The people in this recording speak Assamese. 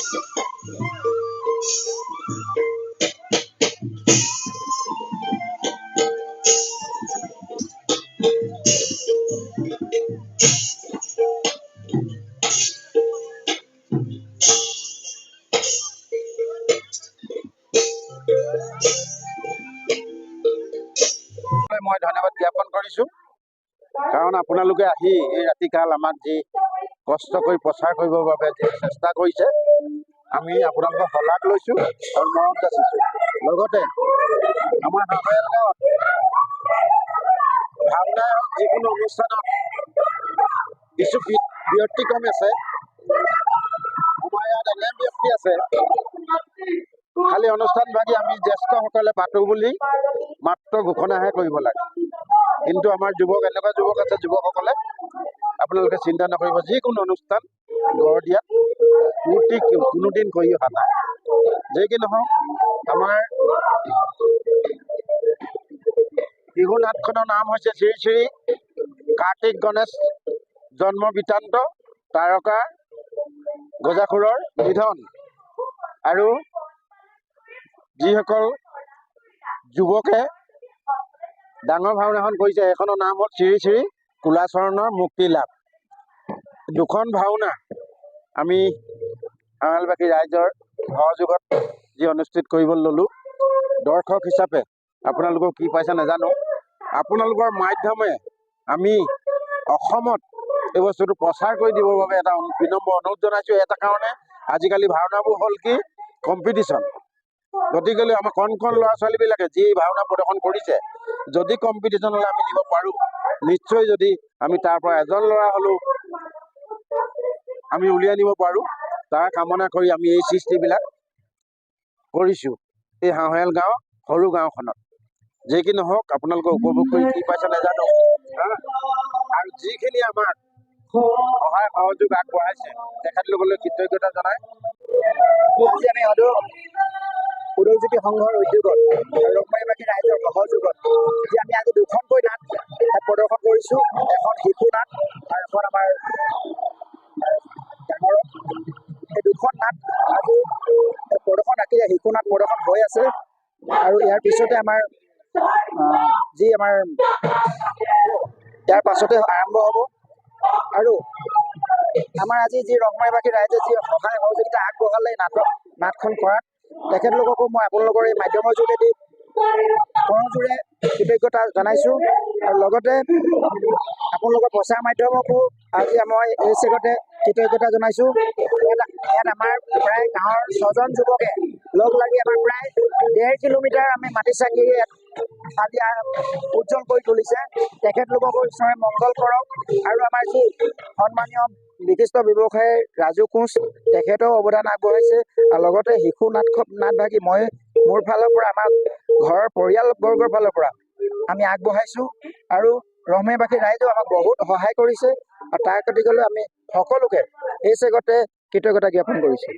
মই ধন্যবাদ জ্ঞাপন কৰিছোঁ, কাৰণ আপোনালোকে আহি এই ৰাতিকাল আমাক যি কষ্ট কৰি প্ৰচাৰ কৰিবৰ বাবে যি চেষ্টা কৰিছে, আমি আপোনালোকক শলাগ লৈছোঁ আৰু মৰম যাচিছোঁ। লগতে আমাৰ হাঁহয়াল গাঁৱত ভাওনা যিকোনো অনুষ্ঠানত কিছু ব্যতিক্ৰম আছে। আমাৰ ইয়াত এনে ব্যক্তি আছে, খালি অনুষ্ঠান ভাগি আমি জ্যেষ্ঠসকলে পাতোঁ বুলি মাত্ৰ ঘোষণাহে কৰিব লাগে। কিন্তু আমাৰ যুৱক এনেকুৱা যুৱক আছে, যুৱকসকলে আপোনালোকে চিন্তা নকৰিব, যিকোনো অনুষ্ঠান গঢ় দিয়াত ফূৰ্তি কোনোদিন কৰি অহা নাই। যি কি নহওক, আমাৰ বিহু নাটখনৰ নাম হৈছে শ্ৰী শ্ৰী কাৰ্তিক গণেশ জন্ম বৃত্তান্ত তাৰকা গজাসুৰৰ নিধন। আৰু যিসকল যুৱকে ডাঙৰ ভাওনাখন কৰিছে, এইখনৰ নাম হ'ল শ্ৰী শ্ৰী কুলাচৰণৰ মুক্তি লাভ। দুখন ভাওনা আমি হাঁহয়ালবাসী ৰাইজৰ সহযোগত যি অনুষ্ঠিত কৰিবলৈ ল'লোঁ, দৰ্শক হিচাপে আপোনালোকক কি পাইছে নাজানো। আপোনালোকৰ মাধ্যমে আমি অসমত এই বস্তুটো প্ৰচাৰ কৰি দিবৰ বাবে এটা বিনম্ৰ অনুৰোধ জনাইছোঁ। এটা কাৰণে আজিকালি ভাওনাবোৰ হ'ল কি কম্পিটিশ্যন। গতিকেলৈ আমাৰ কণ কণ ল'ৰা ছোৱালীবিলাকে যি ভাওনা প্ৰদৰ্শন কৰিছে, যদি কম্পিটিশ্যনলৈ আমি নিব পাৰোঁ, নিশ্চয় যদি আমি তাৰ পৰা এজন ল'ৰা হ'লেও আমি উলিয়াই নিব পাৰোঁ, তাৰ কামনা কৰি আমি এই সৃষ্টিবিলাক কৰিছোঁ এই হাঁহয়াল গাঁও সৰু গাঁওখনত। যি কি নহওক, আপোনালোকে উপভোগ কৰি কি পাইছে নাজানো। আৰু যিখিনি আমাক সহায় সহযোগ আগবঢ়াইছে, তেখেতলোকলৈ কৃতজ্ঞতা জনাই আজি আমি উদয়জ্যোতি সংঘৰ উদ্যোগত ৰংমাৰীবাসী ৰাইজৰ সহযোগত যি আমি আজি দুখনকৈ নাট প্ৰদৰ্শন কৰিছোঁ, এখন শিশু নাট আৰু এখন আমাৰ ডাঙৰ। এই দুখন নাট আজি প্ৰদৰ্শন শিশু নাট প্ৰদৰ্শন হৈ আছে। আৰু ইয়াৰ পিছতে আমাৰ ইয়াৰ পাছতে আৰম্ভ হ'ব। আৰু আমাৰ আজি যি ৰংমাৰীবাসী ৰাইজে যি সহায় সহযোগিতা আগবঢ়ালে নাটখন কৰাত, তেখেতলোককো মই আপোনালোকৰ এই মাধ্যমৰ যোগেদি কৰজোৰে কৃতজ্ঞতা জনাইছোঁ। আৰু লগতে আপোনালোকৰ প্ৰচাৰ মাধ্যমকো আজি মই এই চেগতে কৃতজ্ঞতা জনাইছোঁ। ইয়াত আমাৰ প্ৰায় গাঁৱৰ 6জন যুৱকে লগ লাগি আমাৰ প্ৰায় 1.5 কিলোমিটাৰ আমি মাটি চাকি আজি উজ্জ্বল কৰি তুলিছে। তেখেতলোককো ঈশ্বৰে মংগল কৰক। আৰু আমাৰ যি সন্মানীয় বিশিষ্ট ব্যৱসায়ী ৰাজু কোঁচ, তেখেতেও অৱদান আগবঢ়াইছে। আৰু লগতে শিশু নাটভাগী মই মোৰ ফালৰ পৰা, আমাৰ ঘৰৰ পৰিয়ালবৰ্গৰ ফালৰ পৰা আমি আগবঢ়াইছোঁ। আৰু ৰংমাৰীবাসী ৰাইজেও আমাক বহুত সহায় কৰিছে। আৰু তাৰ গতিকেলৈ আমি সকলোকে এই চেগতে কৃতজ্ঞতা জ্ঞাপন কৰিছোঁ।